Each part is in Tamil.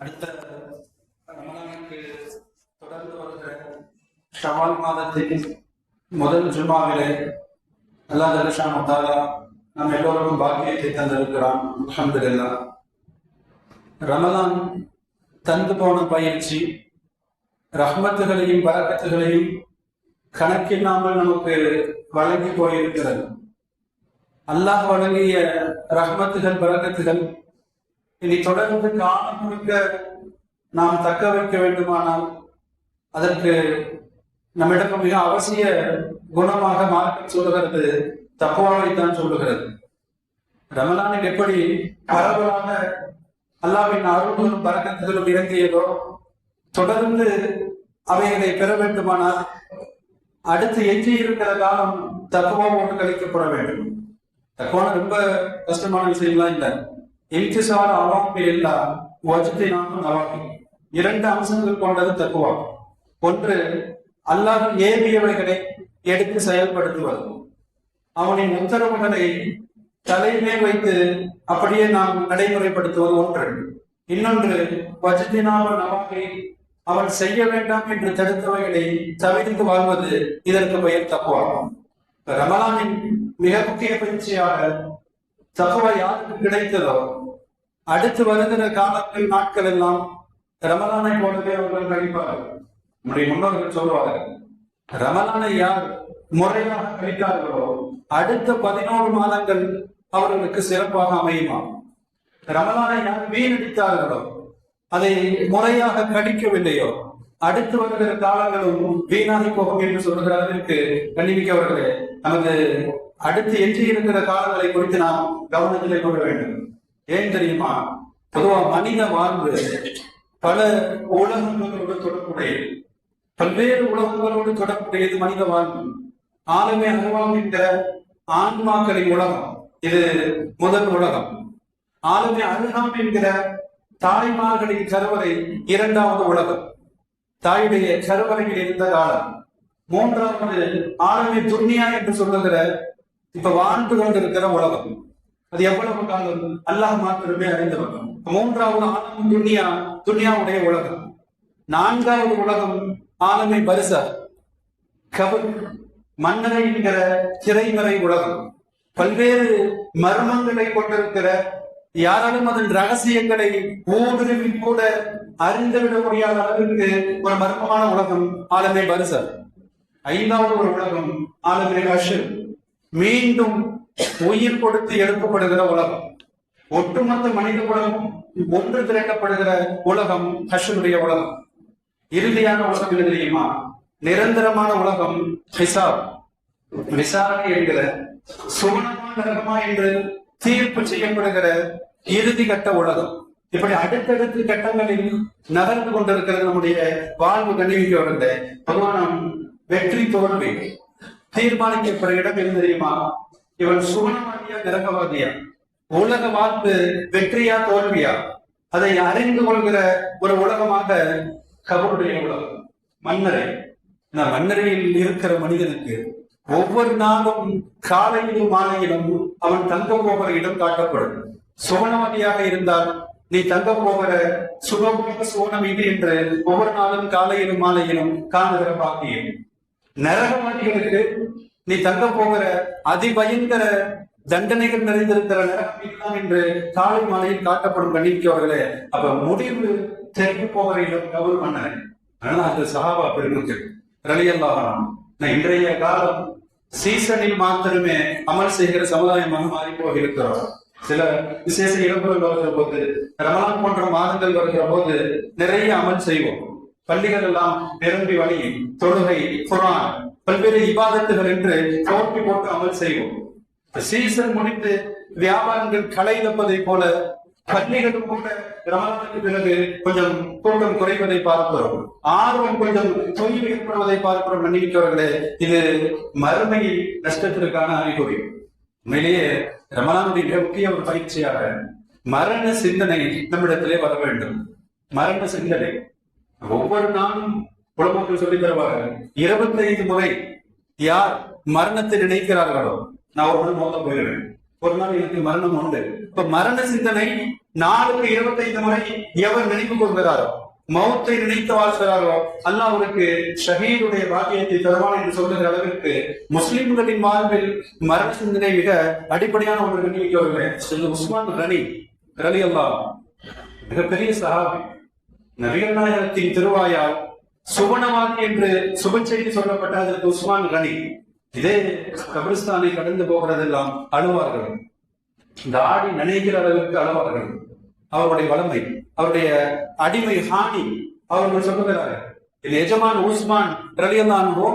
அடுத்த ரமலானுக்கு தொடர்ந்து வருகிற ஷவால் மாதத்தின் முதல் ஜும்மாவிலே அல்லாஹ் ஜல்லஷானு தஆலா நம் எல்லோருக்கும் பாக்கியத்தை தந்திருக்கிறான். அல்ஹம்துலில்லாஹ். ரமலான் தந்து போன பயிற்சி ரஹ்மத்துகளையும் பரக்கத்துகளையும் கணக்கில்லாமல் நமக்கு வழங்கி போயிருக்கிறது. அல்லாஹ் வழங்கிய ரஹ்மத்துகள் பரக்கத்துகள் இனி தொடர்ந்து காலம் முழுக்க நாம் தக்க வைக்க வேண்டுமானால் அதற்கு நம்மிடம் மிக அவசிய குணமாக மார்க்கம் சொல்லுகிறது தக்வாவைத்தான் சொல்லுகிறது. ரமலானில் எப்படி பரவலாக அல்லாஹ்வின் அருள்களும் பரக்கத்துகளும் இறங்கியதோ தொடர்ந்து அவைகளை பெற வேண்டுமானால் அடுத்து எஞ்சி இருக்கிற காலம் தக்குவாவோடு கழிக்கப்பட வேண்டும். தக்குவான ரொம்ப கஷ்டமான விஷயம்லாம் இல்லை. இன்திசார் அவாமில் இல்லா வஜ்தினாம் நவாமி, இரண்டு அம்சங்கள் கொண்டது தக்குவா. ஒன்று, அல்லாஹ் ஏவியவைகளை எடுத்து செயல்படுத்துவது, அவனின் உத்தரவுகளை தலைமேல் வைத்து அப்படியே நாம் நடைமுறைப்படுத்துவது ஒன்று. இன்னொன்று, வஜ்தினாம் நவாமி, அவன் செய்ய வேண்டாம் என்று தடுத்தவைகளை தவிர்த்து வாழ்வது, இதற்கு பெயர் தக்குவா. ரமலானின் மிக முக்கிய பயிற்சியாக தக்குவா யாருக்கு கிடைத்ததோ அடுத்து வருகிற காலத்தில் நாட்கள் எல்லாம் ரமலானை போலவே அவர்கள் கழிப்பார்கள். நம்முடைய முன்னோர்கள் சொல்லுவார்கள், ரமலானை யார் முறையாக கழித்தார்களோ அடுத்த 11 மாதங்கள் அவர்களுக்கு சிறப்பாக அமையுமா. ரமலானை யார் வீணடித்தார்களோ, அதை முறையாக கழிக்கவில்லையோ அடுத்து வருகிற காலங்களும் வீணாகி போகும் என்று சொல்கிற அளவிற்கு கண்டிப்பார்களே நமது அடுத்து எஞ்சி இருக்கிற காலங்களை குறித்து நாம் கவனத்திலே கொள்ள வேண்டும். ஏன் தெரியுமா? பொதுவா மனித வாழ்வு பல உலகங்களோடு தொடர்புடையது, பல்வேறு உலகங்களோடு தொடர்புடையது மனித வாழ்வு. ஆளுமை அனுபவம் என்கிற ஆன்மாக்களின் உலகம் இது முதல் உலகம். ஆளுமை அனுபவம் என்கிற தாய்மார்களின் கருவறை இரண்டாவது உலகம், தாயுடைய கருவறையில் இருந்த காலம். மூன்றாவது ஆளுமை துன்யா என்று சொல்லுகிற இப்ப வாழ்ந்து கொண்டிருக்கிற உலகம். அது எவ்வளவு காலம் அல்லாஹ் மாத்திரமே அறிந்தவர். மூன்றாவது ஆளுமை துன்யா, துன்யாவுடைய உலகம். நான்காவது உலகம் ஆளுமை பரிச கபர், மன்னரை என்கிற திரைமறை உலகம். பல்வேறு மர்மங்களை கொண்டிருக்கிற, யாராலும் அதன் ரகசியங்களை ஊடுருவி கூட அறிந்துவிட முடியாத அளவிற்கு ஒரு மர்மமான உலகம் ஆலமே பரிசல். ஐந்தாவது ஒரு உலகம் ஆலமே ஹஷர், மீண்டும் உயிர் கொடுத்து எழுப்பப்படுகிற உலகம். ஒட்டுமொத்த மனித உலகம் ஒன்று திரட்டப்படுகிற உலகம் ஹஷருடைய உலகம். இறுதியான உலகம் என்ன தெரியுமா? நிரந்தரமான உலகம் ஹிசாப், விசாரணை என்கிற சுவனமா நரகமா என்று தீர்ப்பு செய்யப்படுகிற இறுதி கட்ட உலகம். இப்படி அடுத்தடுத்து கட்டங்களில் நகர்ந்து கொண்டிருக்கிறது நம்முடைய வாழ்வு. கண்ணியமிக்கவர்களே, பொதுவான வெற்றி தோல்வி தீர்மானிக்கப்படுற இடம் என்ன தெரியுமா? இவன் சுவனவாதியா நரகவாதியா, உலக வாழ்வு வெற்றியா தோல்வியா, அதை அறிந்து கொள்கிற ஒரு உலகமாக கபருடைய உலகம், மன்னரை. இந்த மன்னரையில் இருக்கிற மனிதனுக்கு ஒவ்வொரு நாளும் காலையிலும் மாலையிலும் அவன் தங்க போகிற இடம் காட்டப்படும். சுவனவாதியாக இருந்தால் நீ தங்க போகிற சுகமாக சுவனம் இது என்று ஒவ்வொரு நாளும் காலையிலும் மாலையிலும் காணுகிற பாக்கியம். நரகவாதிகளுக்கு நீ தங்க போகிற அதிபயங்கர தண்டனைகள் நிறைந்திருக்கிற நரகம் என்று காலை மாலையில் காட்டப்படும். கண்டிப்பார்களே, அப்ப முடிவு தெரிந்து போகிற இடம் கபர் மன்னரை. அதனால அந்த சஹாபா பெருமக்கள் ரலியல்லாஹு, இன்றைய காலம் சீசனில் மாத்திரமே அமல் செய்கிற சமுதாயமாக மாறி போக இருக்கிறோம். சில விசேஷ இடங்கள் வருகிற போது, ரமலான் போன்ற மாதங்கள் வருகிற போது நிறைய அமல் செய்வோம். பள்ளிகள் எல்லாம் நிரம்பி வழி, தொழுகை, குர்ஆன், பல்வேறு இபாதத்துகள் என்று போட்டி போட்டு அமல் செய்வோம். சீசன் முடிந்து வியாபாரங்கள் களை தப்பதை போல பள்ளிகளும் கூட ரமலானுக்கு பிறகு கொஞ்சம் கூட்டம் குறைவதை பார்க்கிறோம். ஆர்வம் கொஞ்சம் தொய்வு ஏற்படுவதை பார்க்கிறோம். நினைக்கிறவர்களே, இது மறுமையில் நஷ்டத்திற்கான அறிகுறி. உண்மையிலேயே ரமலானுடைய மிக முக்கிய ஒரு பயிற்சியாக மரண சிந்தனை நம்மிடத்திலே வர வேண்டும். மரண சிந்தனை ஒவ்வொரு நாளும் குழந்தைகள் சொல்லி தருவார்கள். 25 முறை யார் மரணத்தை நினைக்கிறார்களோ, நான் ஒரு நாள் மோத போயிடுவேன், ஒரு நாள் எனக்கு மரணம் உண்டு. இப்ப மரண சிந்தனை நாளுக்கு 25 முறை எவர் நினைவு கொள்கிறாரோ, மௌத்தை நினைத்து வாழ்கிறாரோ, அல்லாஹ் அவருக்கு ஷஹீதுடைய பாக்கியத்தை தருவான் என்று சொல்லுகிற அளவிற்கு முஸ்லிம்களின் வாழ்வில் மரண சிந்தனை மிக அடிப்படையான ஒரு கண்ணியவர்களே. உஸ்மான் கனி ரலியல்லாஹு மிகப்பெரிய சஹாபி. நபிகள் நாயகத்தின் திருவாயால் சுவனவாதி என்று சுப செய்தி சொல்லப்பட்ட அதற்கு உஸ்மான் கனி இதே கபிரிஸ்தானை கடந்து போகிறதெல்லாம் அழுவார்கள். இந்த ஆடி நினைக்கிற அளவுக்கு அழுவார்கள். அவருடைய வளமை, அவருடைய அடிமை ஹானி அவர்கள் சொல்லுகிறார்கள். இது எஜமான் உஸ்மான் ரலியல்லாஹு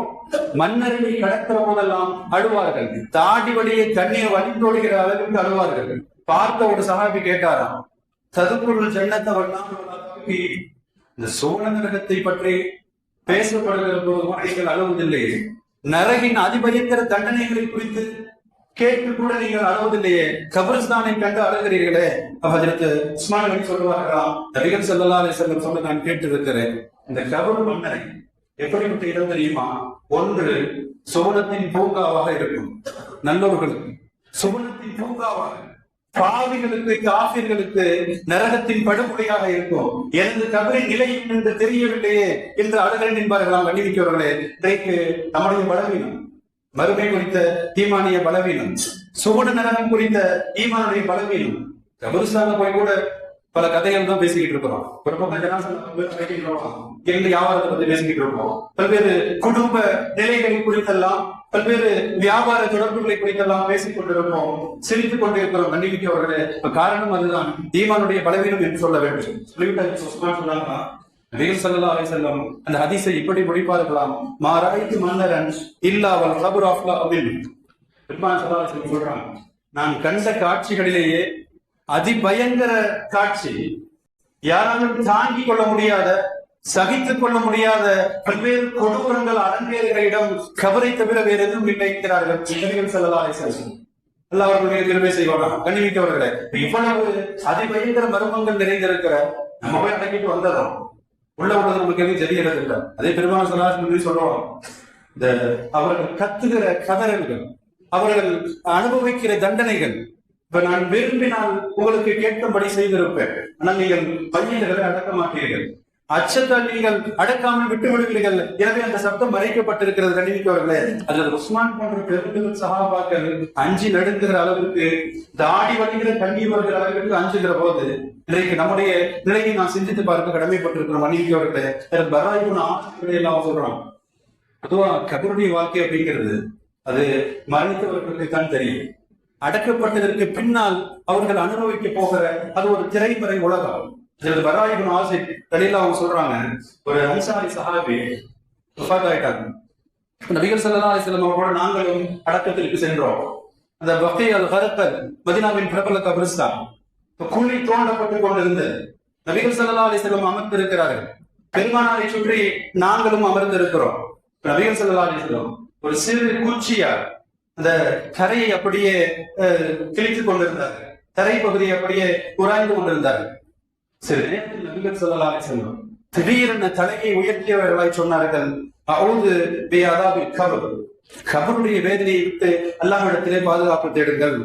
மன்னரை கடக்கிற போதெல்லாம் அழுவார்கள். தாடி வழியை கண்ணீர் வழிந்தோடுகிற அளவுக்கு அழுவார்கள். பார்த்த ஒரு சஹாபி கேட்டாராம், ததுக்குள் ஜன்னத்தை வரலாம், இந்த சோழ நரகத்தை பற்றி பேசப்படுகிற போது நீங்கள் அழுவதில்லையே, நரகின் அதிபயங்கர தண்டனைகளை குறித்து கேட்டு கூட நீங்கள் அழுவதில்லையே, கபிரிஸ்தானை கண்டு அழுகிறீர்களே. ஹஜ்ரத் உஸ்மான் கனி சொல்லுவார்களாம், நபிகள் ஸல்லல்லாஹு அலைஹி வஸல்லம் சொல்ல நான் கேட்டு இருக்கிறேன், இந்த கபர் மன்னரை எப்படிப்பட்ட இடம் தெரியுமா? ஒன்று சுவனத்தின் பூங்காவாக இருக்கும் நல்லவர்களுக்கு, சுவனத்தின் பூங்காவாக, பாவிகளுக்கு காபிர்களுக்கு நரகத்தின் படுகொலையாக இருக்கும். எனது கபரின் நிலை என்று தெரியவில்லையே என்று அழுகிறேன் என்பார்களாம். கண்ணிமிக்கவர்களே, இன்றைக்கு நம்முடைய பலவீனம், மறுமை குறித்த ஈமானிய பலவீனம், சுவன நரகம் குறித்த ஈமானுடைய பலவீனம். கபிரிஸ்தான்ல போய் கூட பல கதைகள் தான் பேசிக்கிட்டு இருக்கிறோம். ஒரு பக்கம் இரண்டு வியாபாரத்தை பத்தி பேசிக்கிட்டு இருக்கோம். பல்வேறு குடும்ப நிலைகளை குறித்தெல்லாம், பல்வேறு வியாபார தொடர்புகளை குறித்தெல்லாம் பேசிக் கொண்டிருப்போம், சிரித்துக் கொண்டிருக்கிறோம். கண்டிப்பாக இப்ப காரணம் அதுதான், ஈமானுடைய பலவீனம் என்று சொல்ல வேண்டும். சொல்லிவிட்டாங்க நபிகள் ஸல்லல்லாஹு அலைஹி வஸல்லம் அந்த ஹதீஸை இப்படி முடிப்பார்களாம், மாராய்த்து மன்னரன் இல்லாவல் கபர் ஆஃப்லா அபின். பெருமான் ஸல்லல்லாஹு அலைஹி வஸல்லம் சொல்றாங்க, நான் கண்ட காட்சிகளிலேயே அதிபயங்கர காட்சி, யாராலும் தாங்கிக் கொள்ள முடியாத, சகித்துக் கொள்ள முடியாத பல்வேறு கொடூரங்கள் அரங்கேறுகிற இடம் கபரை தவிர வேறு எதுவும் இல்லை என்கிறார்கள் நபிகள் ஸல்லல்லாஹு அலைஹி வஸல்லம். அல்லாஹ் அவர்களுடைய திருமை செய்வாங்க. கண்ணிமிக்கவர்களே, இவ்வளவு அதிபயங்கர மர்மங்கள் நிறைந்திருக்கிற நம்ம போய் அடக்கிட்டு வந்ததும் உள்ள உள்ளது நமக்கு எதுவும் தெரியறது இல்லை. அதே பெருமான சலாஹ் சொல்லுவாங்க, இந்த அவர்கள் கத்துகிற கதறல்கள், அவர்கள் அனுபவிக்கிற தண்டனைகள், இப்ப நான் விரும்பினால் உங்களுக்கு கேட்கும்படி செய்திருப்பேன், ஆனால் நீங்கள் பையன்களை அடக்க மாட்டீர்கள், அச்சத்தால் நீங்கள் அடக்காமல் விட்டு விடுவீர்கள், எனவே அந்த சப்தம் மறைக்கப்பட்டிருக்கிறது. கண்டிப்பார்களே, அதில் உஸ்மான் போன்ற பெருந்தல் சஹாபாக்கள் அஞ்சி நடுங்குகிற அளவிற்கு, தாடி வலிகிற கண்ணீர் வருகிற அளவிற்கு அஞ்சுகிற போது இன்றைக்கு நம்முடைய நிலையை நான் சிந்தித்து பார்க்க கடமைப்பட்டிருக்கிறோம். மன்னிக்கவர்களே, பராய்புன் ஆசிரியரை எல்லாம் சொல்றோம். பொதுவா கபருடைய வாழ்க்கை அப்படிங்கிறது அது மரணித்தவர்களுக்கு தான் தெரியும். அடக்கப்பட்டதற்கு பின்னால் அவர்கள் அனுபவிக்க போகிற அது ஒரு திரைமறை உலகம். பராயிபுன் ஆசிப் கடையில அவங்க சொல்றாங்க, ஒரு அன்சாரி சஹாபி வஃபாத் ஆயிட்டாங்க. நபிகள் ஸல்லல்லாஹு அலைஹி வஸல்லம் அவரோட நாங்களும் அடக்கத்திற்கு சென்றோம். அந்த பக்கீ அல் கர்கர் மதீனாவின் பிரபல கபிரிஸ்தான் குழி தோண்டப்பட்டுக் கொண்டிருந்து நபிகள் ஸல்லல்லாஹு அலைஹி வஸல்லம் அமர்ந்திருக்கிறார்கள். பெருமானாரை சுற்றி நாங்களும் அமர்ந்திருக்கிறோம். நபிகள் ஸல்லல்லாஹு அலைஹி வஸல்லம் ஒரு சிறு குச்சியா அந்த கரையை அப்படியே கிழித்துக் கொண்டிருந்தார்கள், தரை பகுதியை அப்படியே உராய்ந்து கொண்டிருந்தார்கள். சில நேரத்தில் நபிகள் ஸல்லல்லாஹு அலைஹி வஸல்லம் திடீரென தலையை உயர்த்தியவர்களாய் சொன்னார்கள், அஊது பி அதாபில் கபர், கபருடைய வேதனையை விட்டு அல்லாஹ்விடத்திலே பாதுகாப்பு தேடுங்கள்.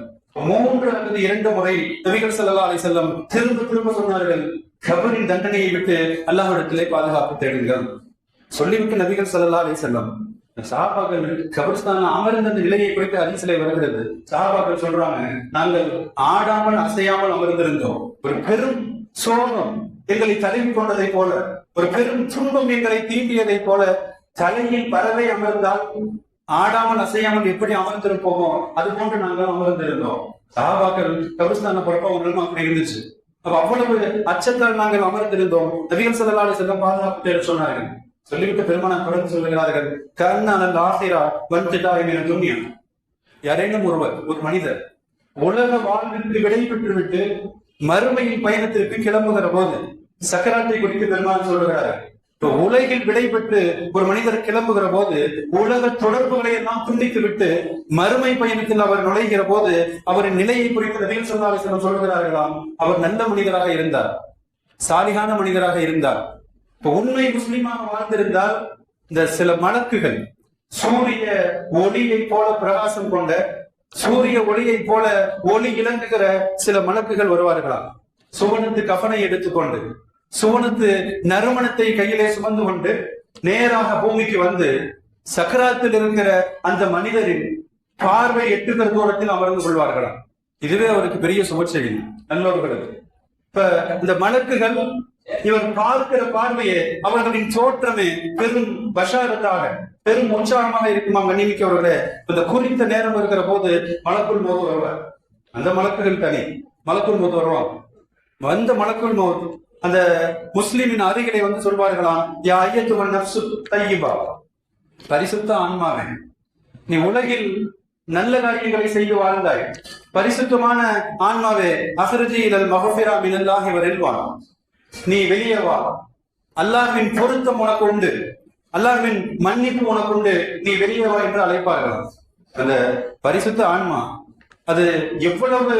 3 அல்லது 2 முறை நபிகள் ஸல்லல்லாஹு அலைஹி வஸல்லம் திரும்ப திரும்ப சொன்னார்கள், கபரின் தண்டனையை விட்டு அல்லாஹ்விடத்திலே பாதுகாப்பு தேடுங்கள். சொல்லிவிட்டு நபிகள் ஸல்லல்லாஹு அலைஹி வஸல்லம் சஹாபாக்கள் கபிரிஸ்தான்ல அமர்ந்த நிலையை குறித்து ஹதீஸிலே வருகிறது. சஹாபாக்கள் சொல்றாங்க, நாங்கள் ஆடாமல் அசையாமல் அமர்ந்திருந்தோம். ஒரு பெரும் சோகம் எங்களை தழுவி கொண்டதை போல, ஒரு பெரும் துன்பம் எங்களை தீண்டியதை போல, தலையில் பறவை அமர்ந்தால் ஆடாமல் அசையாமல் எப்படி அமர்ந்திருப்போமோ அது போன்று நாங்கள் அமர்ந்திருந்தோம். சஹாபாக்கள் கபிரிஸ்தான பொறுப்பா அவங்களும் அப்படி இருந்துச்சு. அப்ப அவ்வளவு அச்சத்தால் நாங்கள் அமர்ந்திருந்தோம். நபிகள் ஸல்லல்லாஹு அலைஹி வஸல்லம் பாதுகாப்பு தேட சொன்னார்கள். சொல்லிவிட்டு பெருமானார் தொடர்ந்து சொல்லுகிறார்கள், கர்ணானல் ஆஹிரா வன்திதாய் மின துன்யா. யாரேனும் ஒருவர், ஒரு மனிதர் உலக வாழ்விற்கு விடை பெற்றுவிட்டு மறுமையின் பயணத்திற்கு கிளம்புகிற போது, சக்கராத்தை குறித்து பெருமானார் சொல்லுகிறார்கள், உலகில் விடை பெற்று ஒரு மனிதர் கிளம்புகிற போது உலக தொடர்புகளை எல்லாம் துண்டித்து விட்டு மறுமை பயணத்தில் அவர் நுழைகிற போது அவரின் நிலையை குறித்து நபிகள் ஸல்லல்லாஹு அலைஹி வஸல்லம் சொல்லுகிறார்களாம், அவர் நல்ல மனிதராக இருந்தார், சாலிகான மனிதராக இருந்தார். உண்மை முஸ்லிமாக வாழ்ந்திருந்தால் இந்த சில மலக்குகள் சூரிய ஒளியை போல பிரகாசம் கொண்ட சூரிய ஒளியை போல ஒளி இலங்குகிற சில மலக்குகள் வருவார்களாம். சுவனத்து கஃனை எடுத்துக்கொண்டு, சுவனத்து நறுமணத்தை கையிலே சுமந்து கொண்டு நேராக பூமிக்கு வந்து சக்கராத்தில் இருக்கிற அந்த மனிதரின் பார்வை எட்டுகிற தூரத்தில் அமர்ந்து கொள்வார்களாம். இதுவே அவருக்கு பெரிய சுபச்செய்தி நல்லவர்களுக்கு. இப்ப இந்த மலக்குகள் இவர் பார்க்கிற பார்வையே, அவர்களின் தோற்றமே பெரும் பஷாரத்தாக, பெரும் உற்சாகமாக இருக்குமா கண்ணிமிக்கவர்களே. இந்த குறித்த நேரம் இருக்கிற போது மலக்குள் மௌத் வருவார். அந்த மலக்குகள் தனி மலக்குள் மௌத் வருவாங்க. வந்த மலக்குள் மௌத் அந்த முஸ்லிமின் அருகிலே வந்து சொல்வார்களாம், யா ஐயத்துவன் நஃப்சு தய்யிபா, பரிசுத்த ஆன்மாவே, நீ உலகில் நல்ல காரியங்களை செய்து வாழ்ந்தாய், பரிசுத்தமான ஆன்மாவே, அஹ்ரஜி இலல் மஃபிரா மினல்லாஹி வ ரில்வான், நீ வெளியே வா, அல்லாஹ்வின் பொருத்தம் உனக்கு உண்டு, அல்லாஹ்வின் மன்னிப்பு உனக்கு உண்டு, நீ வெளியே வா என்று அழைப்பார்கள். அந்த பரிசுத்த ஆன்மா அது எவ்வளவு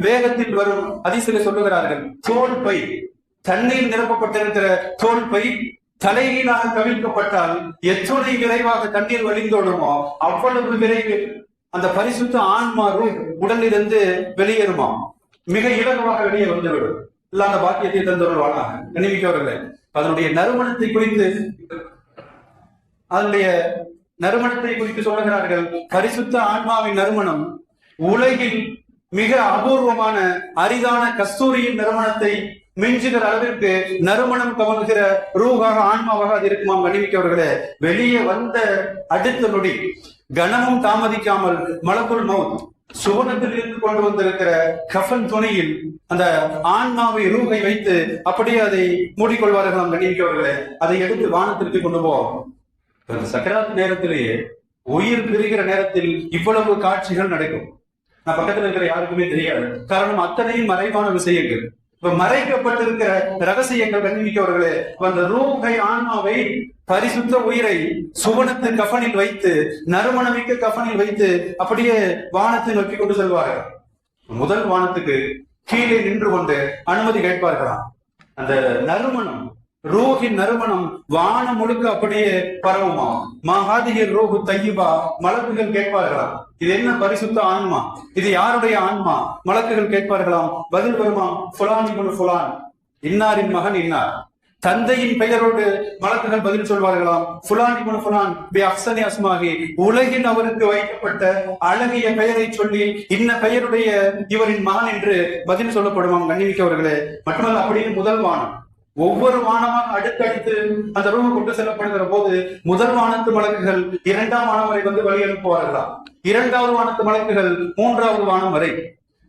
வேகத்தில் வரும் ஹதீஸிலே சொல்லுகிறார்கள். தோல் பை, தண்ணீர் நிரப்பப்பட்டிருக்கிற தோல் பை தலைகீழாக கவிழ்க்கப்பட்டால் எத்துணை விரைவாக தண்ணீர் வழிந்தோடுமோ அவ்வளவு விரைவில் அந்த பரிசுத்த ஆன்மா உடலிலிருந்து வெளியேறுமா, மிக இலகுவாக வெளியே வந்துவிடும். இல்லாத பாக்கியத்தை தந்தவர்களாக நினைவிக்கவர்களே. அதனுடைய நறுமணத்தை குறித்து சொல்லுகிறார்கள். பரிசுத்த ஆன்மாவின் நறுமணம் உலகில் மிக அபூர்வமான அரிதான கஸ்தூரியின் நறுமணத்தை மிஞ்சுகிற அளவிற்கு நறுமணம் கவர்கிற ரூகாக ஆன்மாவாக அது இருக்குமாம் கண்ணிமிக்கவர்களே. வெளியே வந்த அடுத்த நொடி கனமும் தாமதிக்காமல் மலக்குள் மௌத் சுவனத்தில் இருந்து கொண்டு வந்திருக்கிற கஃன் துணியில் அந்த ஆன்மாவை ரூகை வைத்து அப்படியே அதை மூடிக்கொள்வார்களாம் கண்ணிமிக்கவர்களே. அதை எடுத்து வானத்திற்கு கொண்டு போவோம். சக்கராத் நேரத்திலேயே, உயிர் பிரிகிற நேரத்தில் இவ்வளவு காட்சிகள் நடக்கும். நான் பக்கத்தில் இருக்கிற யாருக்குமே தெரியாது. காரணம் அத்தனையும் மறைவான விஷயங்கள், மறைக்கப்பட்டிருக்கிற ரகசியங்கள் கண்ணிமிக்கவர்களே. அந்த ரூஹை ஆன்மாவை, பரிசுத்த உயிரை சுவனத்து கஃனில் வைத்து, நறுமணமிக்க கஃனில் வைத்து அப்படியே வானத்தை நோக்கி கொண்டு செல்வார்கள். முதல் வானத்துக்கு கீழே நின்று கொண்டு அனுமதி கேட்பார்களாம். அந்த நறுமணம், ரூஹின் நறுமணம் வானம் முழுக்க அப்படியே பரவுமா. மஹாதிகர் ரூஹு தையிபா, மலக்குகள் கேட்பார்களாம், இது என்ன பரிசுத்த ஆன்மா, இது யாருடைய ஆன்மா? மலக்குகள் கேட்பார்களாம். பதில் வருமாம், ஃபுலான் இப்னு ஃபுலான், இன்னாரின் மகன் இன்னார். தந்தையின் பெயரோடு மலக்குகள் பதில் சொல்வார்களாம், ஃபுலான் இப்னு ஃபுலான் பி அஹ்ஸனி அஸ்மாஹி, உலகில் அவருக்கு வைக்கப்பட்ட அழகிய பெயரை சொல்லி இன்ன பெயருடைய இவரின் மகன் என்று பதில் சொல்லப்படுவாங்க கண்ணிமிக்கவர்களே. மட்டுமல்ல, அப்படின்னு முதல் வானம், ஒவ்வொரு வானமாக அடுத்தடுத்து அந்த ரூஹ் கொண்டு செல்லப்படுகிற போது முதல் வானத்து மலக்குகள் இரண்டாம் வானம் வரை வந்து வழி அனுப்புவார்களாம். இரண்டாவது வானத்து மலக்குகள் மூன்றாவது வானம் வரை.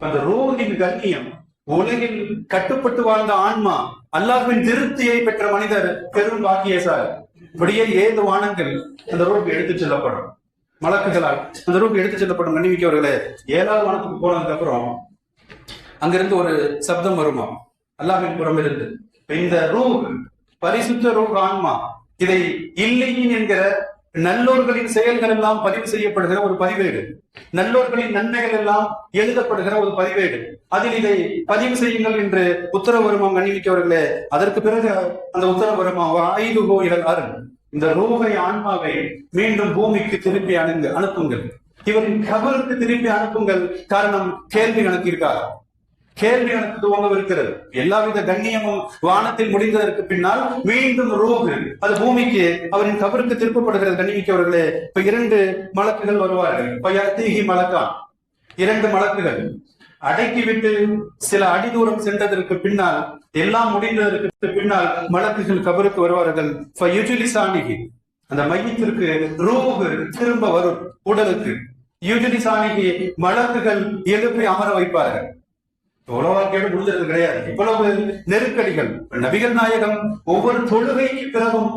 அந்த ரூஹின் கண்ணியம், உலகில் கட்டுப்பட்டு வாழ்ந்த ஆன்மா, அல்லாஹ்வின் திருப்தியை பெற்ற மனிதர் பெரும் பாக்கியசாலி. இப்படியே 7 வானங்கள் அந்த ரூஹ் எடுத்து செல்லப்படும், மலக்குகளால் அந்த ரூஹ் எடுத்து செல்லப்படும். கண்ணிமிக்கவர்களே, 7வது வானத்துக்கு போனதுக்கு அப்புறம் அங்கிருந்து ஒரு சப்தம் வருமா அல்லாஹ்வின் புறமிருந்து. இந்த ரூஹ், பரிசுத்த ரூஹ் ஆன்மா, இதை இல்லையின் என்கிற நல்லோர்களின் செயல்கள் எல்லாம் பதிவு செய்யப்படுகிற ஒரு பதிவேடு, நல்லோர்களின் நன்மைகள் எல்லாம் எழுதப்படுகிற ஒரு பதிவேடு, அதில் இதை பதிவு செய்யுங்கள் என்று உத்தரவு வருமாம் கண்ணிமிக்கவர்களே. அதற்கு பிறகு அந்த உத்தரவு வருமா, ஆயுதுகோ இழல் அருண், இந்த ரூஹை ஆன்மாவை மீண்டும் பூமிக்கு திருப்பி அனுப்புங்கள், இவரின் கபருக்கு திருப்பி அனுப்புங்கள். காரணம், கேள்வி கணக்கு இருக்காது, கேள்வி கணக்கு துவங்கவிருக்கிறது. எல்லாவித கண்ணியமும் வானத்தில் முடிந்ததற்கு பின்னால் மீண்டும் ரூஹ் அது பூமிக்கு, அவரின் கபருக்கு திருப்பப்படுகிறது. கண்ணிமிக்கவர்களே, இப்ப 2 மலக்குகள் வருவார்கள். மலக்கான், 2 மலக்குகள் அடக்கிவிட்டு சில அடி தூரம் சென்றதற்கு பின்னால், எல்லாம் முடிந்ததற்கு பின்னால் மலக்குகள் கபருக்கு வருவார்கள். அந்த மையத்திற்கு ரூஹ் திரும்ப வரும் உடலுக்கு. யுஜிலிசானிகி, மலக்குகள் எழுப்பி அமர வைப்பார்கள். வாழ்க்கையோடு முடிஞ்சது கிடையாது. இவ்வளவு நெருக்கடிகள். நபிகள் நாயகம் ஒவ்வொரு தொழுகைக்கு பிறகும்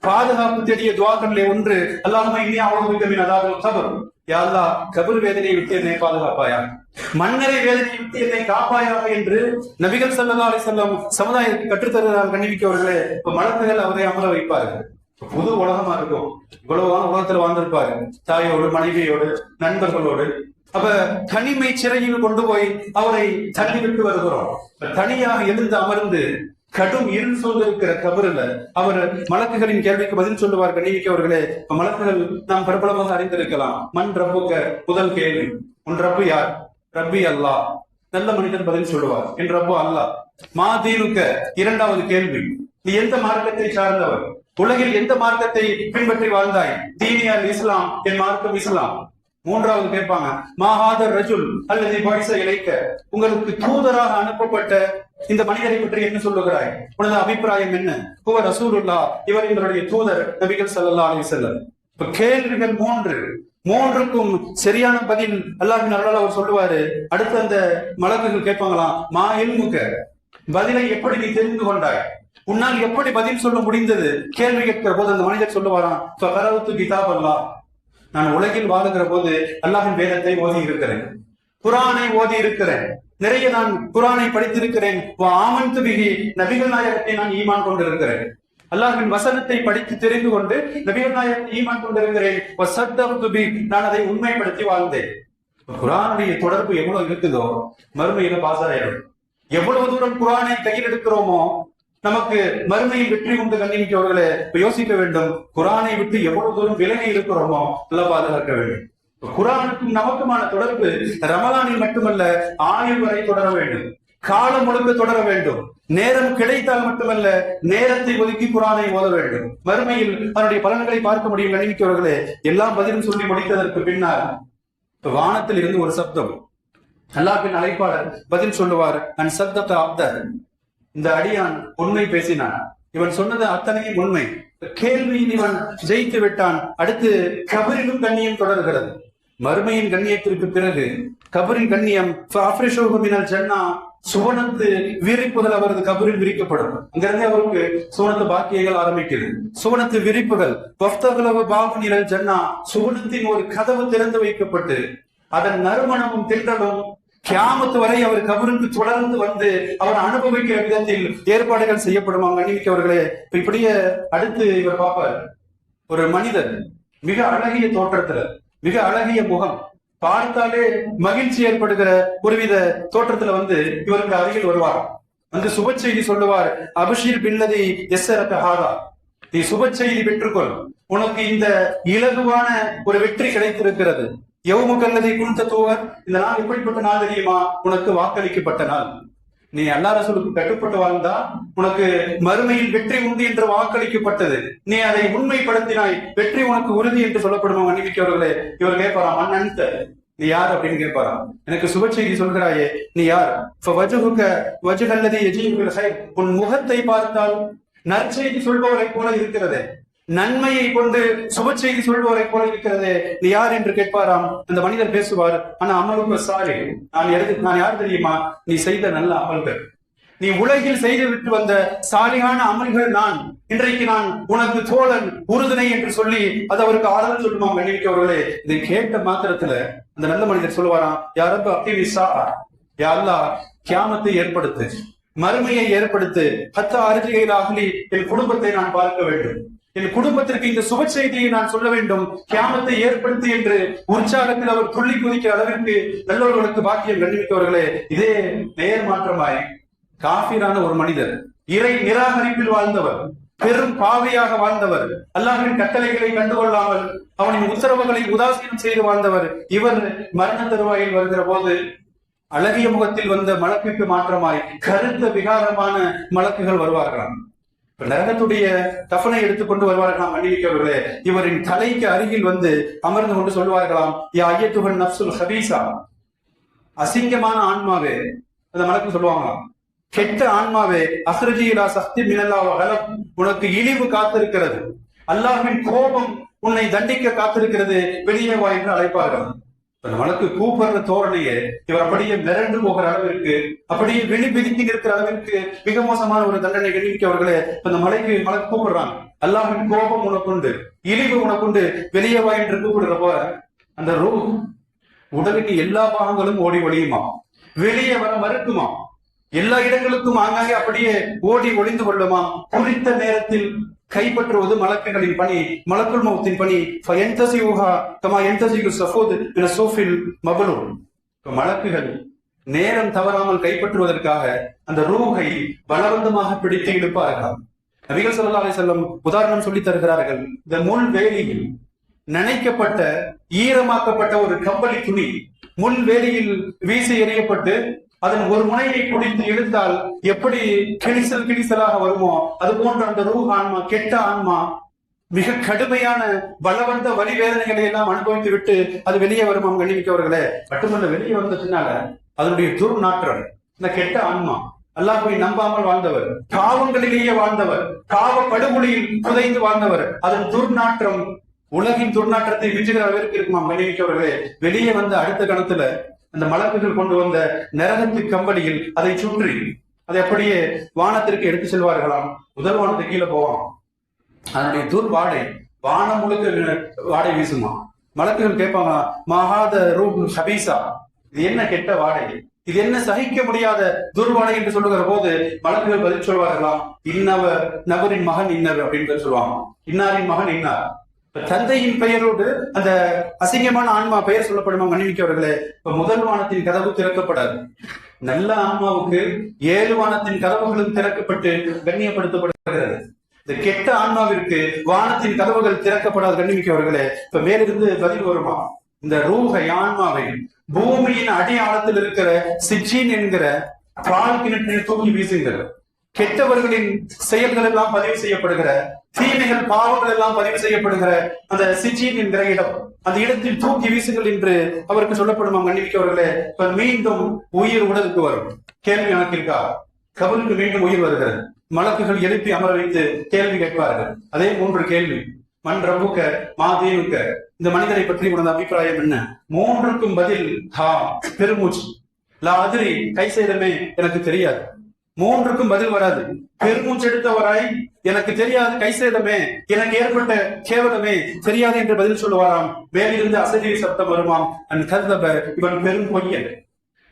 பாதுகாப்பு தேடிய துவாக்களிலே ஒன்று, அல்லாஹும்ம இன்னி அஊது பிக மின் அஸாபில் கப்ர், யா அல்லாஹ் கபர் வேதனையை விட்டு என்னை பாதுகாப்பாயா, மன்னரை வேதனையை விட்டு என்னை காப்பாயாக என்று நபிகள் ஸல்லல்லாஹு அலைஹி வஸல்லம் சமுதாயத்துக்கு கற்றுத்தருகிறார். கண்ணிமிக்கவர்களே, இப்ப மலக்குகள் அவரை அமர வைப்பார்கள். புது உலகமா இருக்கும். இவ்வளவு உலகத்துல வாழ்ந்திருப்பாரு, தாயோடு, மனைவியோடு, நண்பர்களோடு. அப்ப தனிமை சிறையில் கொண்டு போய் அவரை தள்ளிவிட்டு வருகிறோம். தனியாக எழுந்து அமர்ந்து கடும் இருள் சூழ்ந்திருக்கிற கபருல அவர் மலக்குகளின் கேள்விக்கு பதில் சொல்லுவார். கண்ணியமிக்கவர்களே, மலக்குகள் நாம் பிரபலமாக அறிந்திருக்கலாம். மண் ரப்புக்க, முதல் கேள்வி, உன் ரப்பு யார்? ரப்பி அல்லாஹ். நல்ல மனிதன் பதில் சொல்லுவார், என் ரப்பு அல்லாஹ். மா தீனுக்க, இரண்டாவது கேள்வி, நீ எந்த மார்க்கத்தை சார்ந்தவர்? உலகில் எந்த மார்க்கத்தை பின்பற்றி வாழ்ந்தாய்? தீனியால் இஸ்லாம், என் மார்க்கம் இஸ்லாம். மூன்றாவது கேட்பாங்க, மாஹாதர் ரஜுல் அல்லது பாய்ச இழைக்க, உங்களுக்கு தூதராக அனுப்பப்பட்ட இந்த மனிதரை பற்றி என்ன சொல்லுகிறாய்? உனது அபிப்பிராயம் என்ன? ஹுவ ரசூலுல்லாஹ், இவர் எங்களுடைய தூதர் நபிகள் ஸல்லல்லாஹு அலைஹி வஸல்லம். இப்ப கேள்விகள் மூன்றுக்கும் சரியான பதில் அல்லாஹ்வின் அருளால் அவர் சொல்லுவாரு. அடுத்து அந்த மலக்குகள் கேட்பாங்களாம், மா இல்முக, பதிலை எப்படி நீ தெரிந்து கொண்டாய்? உன்னால் எப்படி பதில் சொல்ல முடிந்தது? கேள்வி கேட்கிற போது அந்த மனிதர் சொல்லுவாராம், ஃபகரவுத்து கிதாப் அல்லாஹ், நான் உலகில் வாழுகிற போது அல்லாஹ்வின் வேதத்தை ஓதி இருக்கிறேன், குர்ஆனை ஓதி இருக்கிறேன், நிறைய நான் குர்ஆனை படித்திருக்கிறேன். ஆமன்து பிஹி, நபிகள் நாயகத்தை நான் ஈமான் கொண்டிருக்கிறேன். அல்லாஹ்வின் வசனத்தை படித்து தெரிந்து கொண்டு நபிகள் நாயகத்தை ஈமான் கொண்டிருக்கிறேன். வஸத்தக்து பி, நான் அதை உண்மைப்படுத்தி வாழ்ந்தேன். குர்ஆனுடைய தொடர்பு எவ்வளவு இருக்குதோ மறுமையில பாசறையிடும். எவ்வளவு தூரம் குர்ஆனை கையில் எடுக்கிறோமோ நமக்கு மறுமையில் வெற்றி உண்டு. கண்ணியமிக்கவர்களே, யோசிக்க வேண்டும், குர்ஆனை விட்டு எவ்வளவு தூரம் விலகி இருக்கிறோமோ நல்லா பாதுகாக்க வேண்டும். குர்ஆனுக்கும் நமக்குமான தொடர்பு ரமலானில் மட்டுமல்ல, ஆயுள் வரை தொடர வேண்டும், காலம் முழுக்க தொடர வேண்டும். நேரம் கிடைத்தால் மட்டுமல்ல, நேரத்தை ஒதுக்கி குர்ஆனை ஓத வேண்டும். மறுமையில் அதனுடைய பலன்களை பார்க்க முடியும். கண்ணியமிக்கவர்களே, எல்லாம் பதிலும் சொல்லி முடித்ததற்கு பின்னால் வானத்தில் இருந்து ஒரு சப்தம், அல்லாஹ்வின் அழைப்பாளர் பதில் சொல்லுவார், அன் சத்தத்த அப்தர், இந்த அடியான் உண்மை பேசினான், இவன் சொன்னது அத்தனையும் உண்மை. கேள்வியில் இவன் ஜெயித்து விட்டான். அடுத்து கபரிலும் கண்ணியம் தொடர்கிறது. மறுமையின் கண்ணியத்திற்கு பிறகு கபரின் கண்ணியம், ஜன்னா, சுவனத்து விரிப்புகள் அவரது கபரில் விரிக்கப்படும். அங்கிருந்து அவருக்கு சுவனத்து பாக்கியங்கள் ஆரம்பிக்கிறது. சுவனத்து விரிப்புகள், ஜன்னா, சுவனத்தின் ஒரு கதவு திறந்து வைக்கப்பட்டு அதன் நறுமணமும் திண்டலும் கியாமத்து வரை அவர் கபருக்கு தொடர்ந்து வந்து அவர் அனுபவிக்கிற விதத்தில் ஏற்பாடுகள் செய்யப்படுமா. கண்ணியமிக்கவர்களே, இப்படியே அடுத்து இவர் பார்ப்பார், ஒரு மனிதர் மிக அழகிய தோற்றத்துல, மிக அழகிய முகம், பார்த்தாலே மகிழ்ச்சி ஏற்படுகிற ஒருவித தோற்றத்துல வந்து இவருக்கு அருகில் வருவார். வந்து சுப செய்தி சொல்லுவார், அபிஷீர் பில்லதி எஸ்ஸரக ஹாதா, நீ சுப செய்தி பெற்றுக்கொள், உனக்கு இந்த இலகுவான ஒரு வெற்றி கிடைத்திருக்கிறது. யௌமுகல்லதி குன்த தூவர், இந்த நாள் எப்படிப்பட்ட நாள் தெரியுமா? உனக்கு வாக்களிக்கப்பட்ட நாள். நீ அல்லாஹ் ரசூலுக்கு கட்டுப்பட்டு வாழ்ந்தா உனக்கு மறுமையில் வெற்றி உண்டு என்று வாக்களிக்கப்பட்டது. நீ அதை உண்மைப்படுத்தினாய், வெற்றி உனக்கு உறுதி என்று சொல்லப்படுமா. மன்னிமிக்கவர்களே, இவர் கேட்பாராம், அண்ணன் நீ யார் அப்படின்னு கேட்பாராம். எனக்கு சுப செய்தி சொல்கிறாயே, நீ யார்? உன் முகத்தை பார்த்தால் நற்செய்தி சொல்பவரை போல இருக்கிறது, நன்மையை கொண்டு சுப செய்தி சொல்பவரை போல இருக்கிறது, நீ யார் என்று கேட்பாராம். அந்த மனிதர் பேசுவார், ஆனா அமலுக்கு சாரி, நான் யார் தெரியுமா? நீ செய்த நல்ல அமல்கள், நீ உலகில் செய்து விட்டு வந்த சாலிகான அமல்கள் நான். இன்றைக்கு நான் உனக்கு தோழன், உறுதுணை என்று சொல்லி அது அவருக்கு ஆறுதல் சொல்லுமா. கண்ணியமிக்கவர்களே, இதை கேட்ட மாத்திரத்துல அந்த நல்ல மனிதர் சொல்லுவாராம், யாரப்ப அப்திவிசா, யா அல்லாஹ் கியாமத்தை ஏற்படுத்து, மறுமையை ஏற்படுத்து, ஹத்த அருஜிகையில் ஆகலி, என் குடும்பத்தை நான் பார்க்க வேண்டும், என் குடும்பத்திற்கு இந்த சுப செய்தியை நான் சொல்ல வேண்டும், கியாமத்தை ஏற்படுத்தி என்று உற்சாகத்தில் அவர் துள்ளி குதிக்கிற அளவிற்கு நல்லவர்களுக்கு பாக்கியம். கண்ணியமிக்கவர்களே, இதே நேர் மாற்றமாய் காஃபிரான ஒரு மனிதர், இறை நிராகரிப்பில் வாழ்ந்தவர், பெரும் பாவியாக வாழ்ந்தவர், அல்லாஹ்வின் கட்டளைகளை கண்டுகொள்ளாமல் அவனின் உத்தரவுகளை உதாசீனம் செய்து வாழ்ந்தவர், இவர் மரண தருவாயில் வருகிற போது அழகிய முகத்தில் வந்த மலக்குக்கு மாற்றமாய் கருத்த விகாரமான மலக்குகள் வருவார்களாம். நரகத்துடைய கஃனை எடுத்துக்கொண்டு வருவார்களாம். மன்னிக்கவர்களே, இவரின் தலைக்கு அருகில் வந்து அமர்ந்து கொண்டு சொல்வார்களாம், யா ஐயத்துஹன் நஃப்சுல் ஹபீஸா, அசிங்கமான ஆன்மாவே. அந்த மலக்கு சொல்லுவாங்களாம், கெட்ட ஆன்மாவே, அஸ்ரஜிலா சக்தி மினல்லா வகலம், உனக்கு இழிவு காத்திருக்கிறது, அல்லாஹ்வின் கோபம் உன்னை தண்டிக்க காத்திருக்கிறது, வெளியே வா என்று அழைப்பார்கள். மலக்கு கூப்பிடுற தோரணையே இவர் அப்படியே மிரண்டு போகிற அளவிற்கு, அப்படியே வெளி பிதிக்கி இருக்கிற அளவிற்கு மிக மோசமான ஒரு தண்டனை. கண்ணியமிக்கவர்களே, அந்த மலைக்கு கூப்பிடுறாங்க, அல்லாஹ்வின் கோபம் உனக்குண்டு, இழிவு உனக்குண்டு, வெளியே வா என்று கூப்பிடுறப்போ அந்த ரூஹ் உடலுக்கு எல்லா பாகங்களும் ஓடி ஒளியுமா, வெளியே வர மறுக்குமா, எல்லா இடங்களுக்கும் ஆங்காங்கே அப்படியே ஓடி ஒளிந்து கொள்ளுமா. குறித்த நேரத்தில் கைப்பற்றுவது மலக்குகளின் பணி, மலக்குல் மௌத்தின் பணி. மலக்குகள் நேரம் தவறாமல் கைப்பற்றுவதற்காக அந்த ரூஹை பலவந்தமாக பிடித்து இழுப்பார்களாம். நபிகள் ஸல்லல்லாஹு அலைஹி வஸல்லம் உதாரணம் சொல்லி தருகிறார்கள். இந்த முள் வேலியில் நனைக்கப்பட்ட ஈரமாக்கப்பட்ட ஒரு கம்பளி துணி முள் வேலியில் வீசி எறியப்பட்டு அதன் ஒரு முனையை குடித்து இழுத்தால் எப்படி கிழிசலாக வருமோ அது போன்ற அந்த ரூஹ் ஆன்மா, கெட்ட ஆன்மா மிக கடுமையான பலவந்த வலி வேதனைகளை எல்லாம் அனுபவித்து விட்டு அது வெளியே வருமாம். கண்ணிமிக்கவர்களே, மட்டுமல்ல, வெளியே வந்த பின்னால அதனுடைய துர்நாற்றம், இந்த கெட்ட ஆன்மா அல்லாஹ்வை நம்பாமல் வாழ்ந்தவர், பாவங்களிலேயே வாழ்ந்தவர், பாவ படுகொலியில் புதைந்து வாழ்ந்தவர், அதன் துர்நாற்றம் உலகின் துர்நாற்றத்தை விஞ்சுகிற அளவிற்கு இருக்குமாம். கண்ணிமிக்கவர்களே, வெளியே வந்த அடுத்த கணத்துல அந்த மலக்குகள் கொண்டு வந்த நரகத்து கம்பளியில் அதை சுற்றி அதை அப்படியே வானத்திற்கு எடுத்து செல்வார்களாம். முதல் வானத்துக்கு கீழே போவான். அதனுடைய துர் வாடை வானம் முழுக்க வாடை வீசுமா. மலக்குகள் கேட்பாங்க, மகாத ரூஹ் ஹபீசா, இது என்ன கெட்ட வாடை, இது என்ன சகிக்க முடியாத துர்வாடை என்று சொல்லுகிற போது மலக்குகள் பதில் சொல்வார்களாம், இன்னவ நபரின் மகன் இன்னர் அப்படின்னு சொல்லுவாங்க. இன்னாரின் மகன் இன்னார். தந்தையின் பெயரோடு அந்த அசிங்கமான ஆன்மா பெயர் சொல்லப்படுமா. மன்னிக்கவர்களே, இப்ப முதல் வானத்தின் கதவு திறக்கப்படாது. நல்ல ஆன்மாவுக்கு 7 வானத்தின் கதவுகளும் திறக்கப்பட்டு கண்ணியப்படுத்தப்படுகிறது. இந்த கெட்ட ஆன்மாவிற்கு வானத்தின் கதவுகள் திறக்கப்படாது. கண்ணிமிக்கவர்களே, இப்ப மேலிருந்து பதில் வருமா, இந்த ரூஹை ஆன்மாவை பூமியின் அடியாளத்தில் இருக்கிற சிஜ்ஜீன் என்கிற பால் கிணற்றில் தூக்கி வீசுங்கள். கெட்டவர்களின் செயல்கள் எல்லாம் பதிவு செய்யப்படுகிற, தீமைகள் பாவங்கள் எல்லாம் பதிவு செய்யப்படுகிற அந்த சிஜ்ஜீன் என்கிற இடம், அந்த இடத்தில் தூக்கி வீசுங்கள் என்று அவருக்கு சொல்லப்படுமா. கண்ணிமிக்கவர்களே, இப்ப மீண்டும் உயிர் உடலுக்கு வரும். கேள்வி எனக்கு இருக்கா? கபருக்கு மீண்டும் உயிர் வருகிறது. மலக்குகள் எழுப்பி அமர வைத்து கேள்வி கேட்பார்கள். அதே 3 கேள்வி. மண் ரப்புக்க மாதேனுக்க, இந்த மனிதரை பற்றி உனது அபிப்பிராயம் என்ன? 3க்கும் பதில் ஹா, பெருமூச்சு. லா அதிரி, கை செய்தமே, எனக்கு தெரியாது. 3க்கும் பதில் வராது. பெருமூச்சு எடுத்தவராய் எனக்கு தெரியாது, கை சேதமே, எனக்கு ஏற்பட்ட கேவலமே தெரியாது என்று பதில் சொல்லுவாராம். மேலிருந்து அசதி சப்தம் வருமாம், இவன் பெரும் பொய்யன்,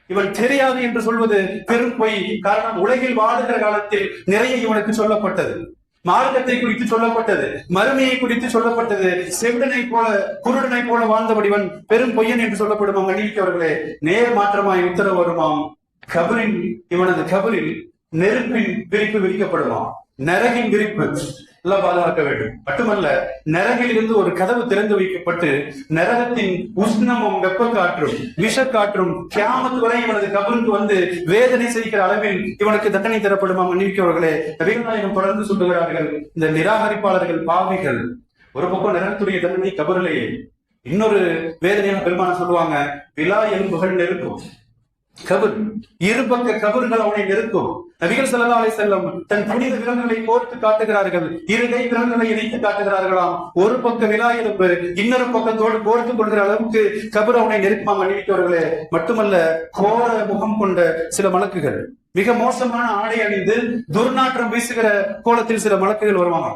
இவன் தெரியாது என்று சொல்வது பெரும் பொய். காரணம், உலகில் வாழுகிற காலத்தில் நிறைய இவனுக்கு சொல்லப்பட்டது. மார்க்கத்தை குறித்து சொல்லப்பட்டது, மறுமையை குறித்து சொல்லப்பட்டது. செவிடனை போல குருடனை போல வாழ்ந்தபடிவன் பெரும் பொய்யன் என்று சொல்லப்படுமாம். அணிவிக்கவர்களே, நேர் மாற்றமாய் உத்தரவு வருமாம். கபரின், இவனது கபரில் நெருப்பின் விரிப்பு விரிக்கப்படுமாம். நரகின் விரிப்பு எல்லாம் பாதுகாக்க வேண்டும். மட்டுமல்ல, நரகில் இருந்து ஒரு கதவு திறந்து வைக்கப்பட்டு நரகத்தின் உஷ்ணமும் வெப்ப காற்றும் விஷ காற்றும் கியாமத் வரை இவனது கபருக்கு வந்து வேதனை செய்கிற அளவில் இவனுக்கு தண்டனை தரப்படுமாம். மன்னிக்கவர்களே, நபிகள் தொடர்ந்து சொல்லுகிறார்கள், இந்த நிராகரிப்பாளர்கள், பாவிகள், ஒரு பக்கம் நரகத்துடைய தண்டனை கபரிலேயே, இன்னொரு வேதனையான பெருமான சொல்லுவாங்க, விலா எலும்புகள் நெருக்கும். கபர், இருபக்க கபர்கள் அவனை நெருக்கும். நபிகள் ஸல்லல்லாஹு அலைஹி வஸல்லம் தன் புனித விரல்களை கோர்த்து காட்டுகிறார்கள். 2 கை விரல்களை இணைத்து காட்டுகிறார்களாம். ஒரு பக்க விலா எலும்பு இன்னொரு பக்கத்தோடு கோர்த்துக் கொள்கிற அளவுக்கு கபர் அவனை நெருக்கமாக அணிவித்தவர்களே. மட்டுமல்ல, கோர முகம் கொண்ட சில மலக்குகள், மிக மோசமான ஆடை அணிந்து துர்நாற்றம் வீசுகிற கோலத்தில் சில மலக்குகள் வருவாங்க.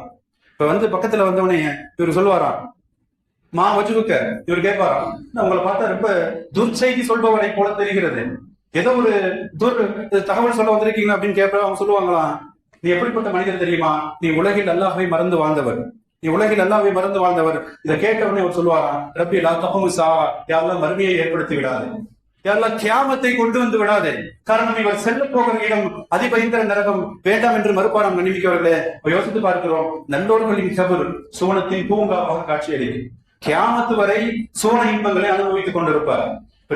இப்ப வந்து பக்கத்துல வந்தவனே இவர் சொல்லுவாராம், மா வச்சுக்க. இவர் கேட்பாராம், உங்களை பார்த்தா ரொம்ப துர்ச்செய்தி சொல்பவரை போல தெரிகிறது, ஏதோ ஒரு தகவல் சொல்ல வந்திருக்கீங்க அப்படின்னு கேட்ப. அவங்க சொல்லுவாங்களாம், நீ எப்படிப்பட்ட மனிதர் தெரியுமா? நீ உலகில் அல்லாஹ்வை மறந்து வாழ்ந்தவர், நீ உலகில் அல்லாஹ்வை மறந்து வாழ்ந்தவர். இதை கேட்டவனே அவர் சொல்லுவாராம், ரப்பி லா தஹுமு சா, யாரெல்லாம் மறுமையை ஏற்படுத்தி விடாது, யாரெல்லாம் கியாமத்தை கொண்டு வந்து விடாதே. காரணம், இவர் செல்ல போகிற இடம் அதிபயங்கர நரகம், வேண்டாம் என்று மறுப்பாராம். நம்பிக்கையவர்களே, யோசித்து பார்க்கிறோம், நல்லோர்களின் கபர் சுவனத்தின் பூங்காவாக காட்சியளிக்கும். கியாமத்து வரை சோன இன்பங்களை அனுபவித்துக் கொண்டிருப்பார்.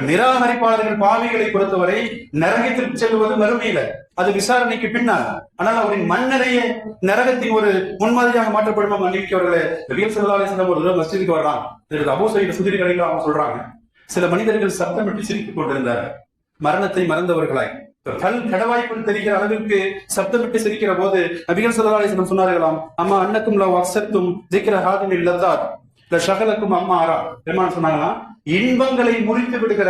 நிராகரிப்பாளர்கள், பாவிகளை பொறுத்தவரை நரகத்திற்கு செல்வது மறுமையில, அது விசாரணைக்கு பின்னால். ஆனால் அவரின் மண்ணறையே நரகத்தின் ஒரு முன்மாதிரியாக மாற்றப்படுமா. மன்னிக்கவர்களே, நபிகள் ஸல்லல்லாஹு அலைஹி வஸல்லம் ஒரு மஸ்ஜிதுக்கு வர்றான். அபூ ஸயீத் ஸுத்ரி கடையில் அவங்க சொல்றாங்க, சில மனிதர்கள் சப்தமிட்டு சிரித்துக் கொண்டிருந்தார், மரணத்தை மறந்தவர்களாய். கல் கடவாய்க்குள் தெரிகிற அளவிற்கு சப்தமிட்டு சிரிக்கிற போது நபிகள் ஸல்லல்லாஹு அலைஹி வஸல்லம் சொன்னார்களாம், அம்மா அன்னக்கும் லவ் அக்ஸர்தும் ذிக்ர ஹாதிமில் லஸாத் லஷகலக்கும் அம்மா ஆரா. பெருமான் சொன்னாங்களாம், இன்பங்களை முறித்து விடுகிற,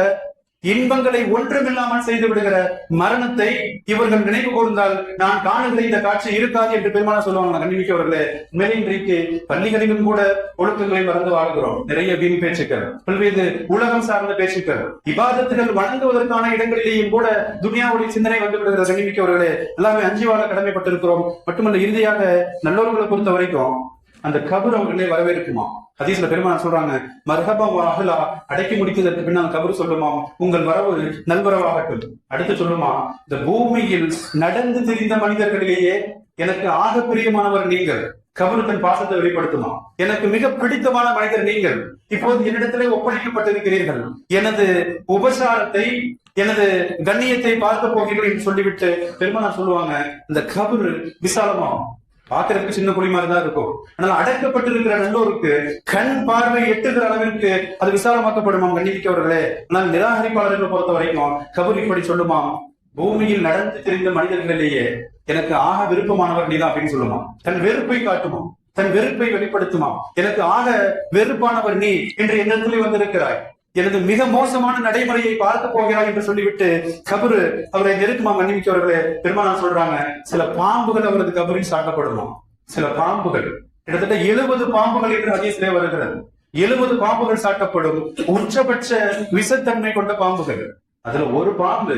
இன்பங்களை ஒன்றுமில்லாமல் செய்து விடுகிற மரணத்தை இவர்கள் நினைவு கூர்ந்தால் நான் காணுகிற இந்த காட்சி இருக்காது என்று பெருமான சொல்லுவாங்க. கண்ணிமிக்கவர்களே, உண்மையிலே இன்றைக்கு பள்ளிகளிலும் கூட ஒழுக்கங்களை மறந்து வாழ்கிறோம். நிறைய வீண் பேச்சுக்கள், பல்வேறு உலகம் சார்ந்த பேச்சுக்கள், இபாதத்துகள் வணங்குவதற்கான இடங்களிலேயும் கூட துனியாவுடைய சிந்தனை வந்து விடுகிற. கண்ணிமிக்கவர்களே, எல்லாமே அஞ்சி வாழ கடமைப்பட்டிருக்கிறோம். மட்டுமல்ல, இறுதியாக நல்லோர்களை பொறுத்த வரைக்கும் அந்த கபர் அவர்களே வரவேற்குமா. ஹதீஸ்ல பெருமாள் சொல்றாங்க, மர்ஹபா அஹ்லா, அடக்கி முடித்ததற்கு பின்னால் கபர் சொல்லுமா, உங்கள் வரவு நல்வரவாகட்டும். அடுத்து சொல்லுமா, இந்த பூமியில் நடந்து திரிந்த மனிதர்களிலேயே எனக்கு ஆக பிரியமானவர் நீங்கள். கபர் தன் பாசத்தை வெளிப்படுத்துமா, எனக்கு மிக பிடித்தமான மனிதர் நீங்கள். இப்போது என்னிடத்திலே ஒப்படைக்கப்பட்டிருக்கிறீர்கள், எனது உபசாரத்தை எனது கண்ணியத்தை பார்க்க போகிறீர்கள் என்று சொல்லிவிட்டு பெருமாள் சொல்லுவாங்க, இந்த கபர் விசாலமாகும். பாக்குறதுக்கு சின்ன குழி மாதிரிதான் இருக்கும், ஆனால் அடக்கப்பட்டிருக்கிற நல்லோருக்கு கண் பார்வை எட்டுகிற அளவிற்கு அது விசாலமாக்கப்படுமா கண்ணிமிக்கவர்களே. ஆனால் நிராகரிப்பாளர்களை பொறுத்த வரைக்கும் கபர் இப்படி சொல்லுமா, பூமியில் நடந்து தெரிந்த மனிதர்களிலேயே எனக்கு ஆக விருப்பமானவர் நீதான் அப்படின்னு சொல்லுமா. தன் வெறுப்பை காட்டுமா, தன் வெறுப்பை வெளிப்படுத்துமா, எனக்கு ஆக வெறுப்பானவர் நீ என்று என்னிடத்திலே வந்திருக்கிறாய், எனது மிக மோசமான நடைமுறையை பார்க்க போகிறாய் என்று சொல்லிவிட்டு கபரு அவரை நெருக்குமா. மன்னிமிக்கவர்களே, பெருமானார் சொல்றாங்க, சில பாம்புகள் அவரது கபரில் சாட்டப்படுமா. சில பாம்புகள், கிட்டத்தட்ட 70 பாம்புகள் என்று ஹதீஸிலே வருகிறது. 70 பாம்புகள் சாட்டப்படும், உச்சபட்ச விஷத்தன்மை கொண்ட பாம்புகள். அதுல ஒரு பாம்பு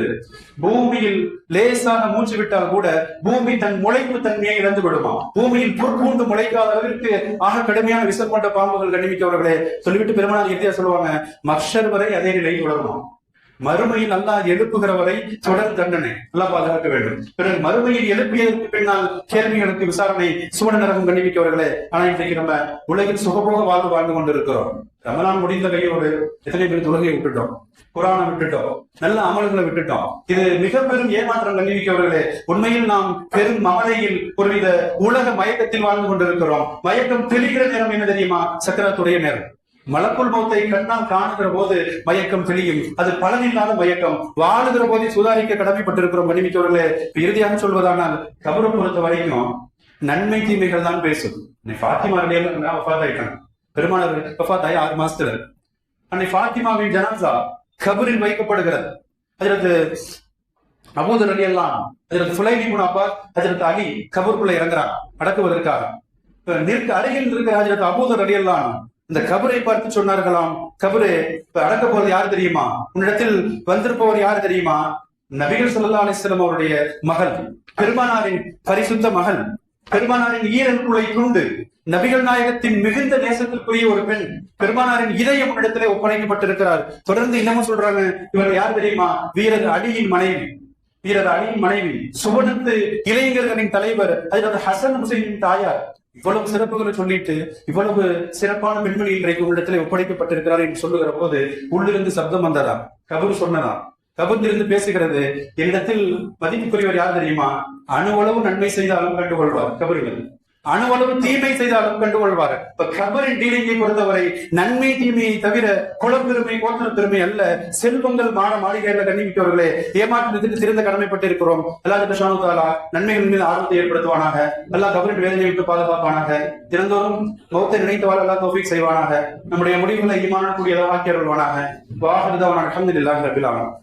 பூமியில் லேசாக மூச்சு விட்டால் கூட பூமி தன் முளைப்பு தன்மையை இழந்து விடுமா. பூமியில் புற்பூண்டு முளைக்காத அளவிற்கு ஆக கடுமையான விஷம் கொண்ட பாம்புகள் கண்ணிமிக்கவர்களே. சொல்லிவிட்டு பெருமானார் இறுதியா சொல்லுவாங்க, மஹ்ஷர் வரை அதே நிலை தொடருமா. மறுமையில் அல்லாஹ் எழுப்புகிற வரை தொடர் தண்டனை அல்லாஹ் பாதுகாக்க வேண்டும். பிறகு மறுமையில் எழுப்பியதற்கு பின்னால் கேள்விகளுக்கு விசாரணை, சுவன நரகம் கண்ணிமிக்கவர்களே. ஆனா இன்றைக்கு நம்ம உலகில் சுகபோக வாழ்ந்து கொண்டிருக்கிறோம். ரமலான் முடிந்த கையோடு எத்தனை பேர் தொழுகையை விட்டுட்டோம், குரானை விட்டுட்டோம், நல்ல அமல்களை விட்டுட்டோம். இது மிக பெரும் ஏமாற்றம் கண்ணிமிக்கவர்களே. உண்மையில் நாம் பெரும் மமதையில் ஒருவித உலக மயக்கத்தில் வாழ்ந்து கொண்டிருக்கிறோம். மயக்கம் தெளிகிற நேரம் என்ன தெரியுமா? சக்கராத்துடைய நேரம். மலக்குள் மௌத்தை கண்ணால் காணுகிற போது மயக்கம் தெளியும், அது பலனில்லாத மயக்கம். வாழுகிற போதே சுதாரிக்க கடமைப்பட்டிருக்கிறோம் கண்ணிமிக்கவர்களே. இறுதியாக சொல்வதானால் கபரை பொறுத்த வரைக்கும் நன்மை தீமைகள் தான் பேசும். ஃபாத்திமா ஆயிட்டாங்க, பெருமானார் வஃபாத்தாய் 6 மாசத்துல. அன்னை ஃபாத்திமாவின் ஜனாசா கபரில் வைக்கப்படுகிறது. ஹஜ்ரத் அபூதர் ரலியல்லாஹு அன்ஹு, ஹஜ்ரத் ஃபுலைல் இப்னு அப்பாஸ், ஹஜ்ரத் அலி கபருக்குள்ள இறங்குறாங்க அடக்குவதற்காக. அருகில் இருக்கிற ஹஜ்ரத் அபூதர் ரலியல்லாஹு அன்ஹு இந்த கபரை பார்த்து சொன்னார்களாம், கபரே அடக்க போறது யார் தெரியுமா? உன்னிடத்தில் வந்திருப்பவர் யார் தெரியுமா? நபிகள் ஸல்லல்லாஹு அலைஹி வஸல்லம் அவருடைய மகள், பெருமானாரின் பரிசுத்த மகள், பெருமானாரின் ஈரல் குலை துண்டு, நபிகள் நாயகத்தின் மிகுந்த நேசத்திற்குரிய ஒரு பெண். பெருமானாரின் இதயம் இடத்திலே ஒப்படைக்கப்பட்டிருக்கிறார். தொடர்ந்து இன்னமும் சொல்றாங்க, இவர் யார் தெரியுமா? வீரர் அலியின் மனைவி, வீரர் அலியின் மனைவி, சுவனத்து இளைஞர்களின் தலைவர், அதில் ஹசன் ஹுசைனின் தாயார். இவ்வளவு சிறப்புகளை சொல்லிட்டு இவ்வளவு சிறப்பான பெண்மணி இன்றைக்கு உங்களிடத்துல ஒப்படைக்கப்பட்டிருக்கிறார் என்று சொல்லுகிற போது உள்ளிருந்து சப்தம் வந்ததா? கபர் சொன்னதா? கபரிலிருந்து பேசுகிறது, என்னிடத்தில் மதிப்புக்குரியவர் யார் தெரியுமா? அணுவளவு நன்மை செய்தாலும் கண்டுகொள்வார் கபர்கள், அணுவளவு தீமை செய்தாலும் கண்டுகொள்வார். இப்ப கபரின் டீலிங்கை பொறுத்தவரை நன்மை தீமையை தவிர குலப்பெருமை கோத்திர பெருமை அல்ல. செல்வங்கள் மாளிகைகளை கண்ணிமிக்கவர்களே, ஏமாற்றத்துக்கு சிறந்த கடமைப்பட்டு இருக்கிறோம். அல்லாஹ் சுப்ஹானஹு வ தஆலா நன்மைகள் மீது ஆர்வத்தை ஏற்படுத்துவானாக. அல்லாஹ் கபரின் வேதனையை விட்டு பாதுகாப்பானாக. தினந்தோறும் மௌத்தை நினைத்தவாறு அல்லாஹ் தௌஃபீக் செய்வானாக. நம்முடைய முடிவுகளை ஈமானுடன் கூடியதாக ஆக்கி அருள்வானாக. வாஹிரு தஅவானா அல்ஹம்துலில்லாஹி ரப்பில் ஆலமீன்.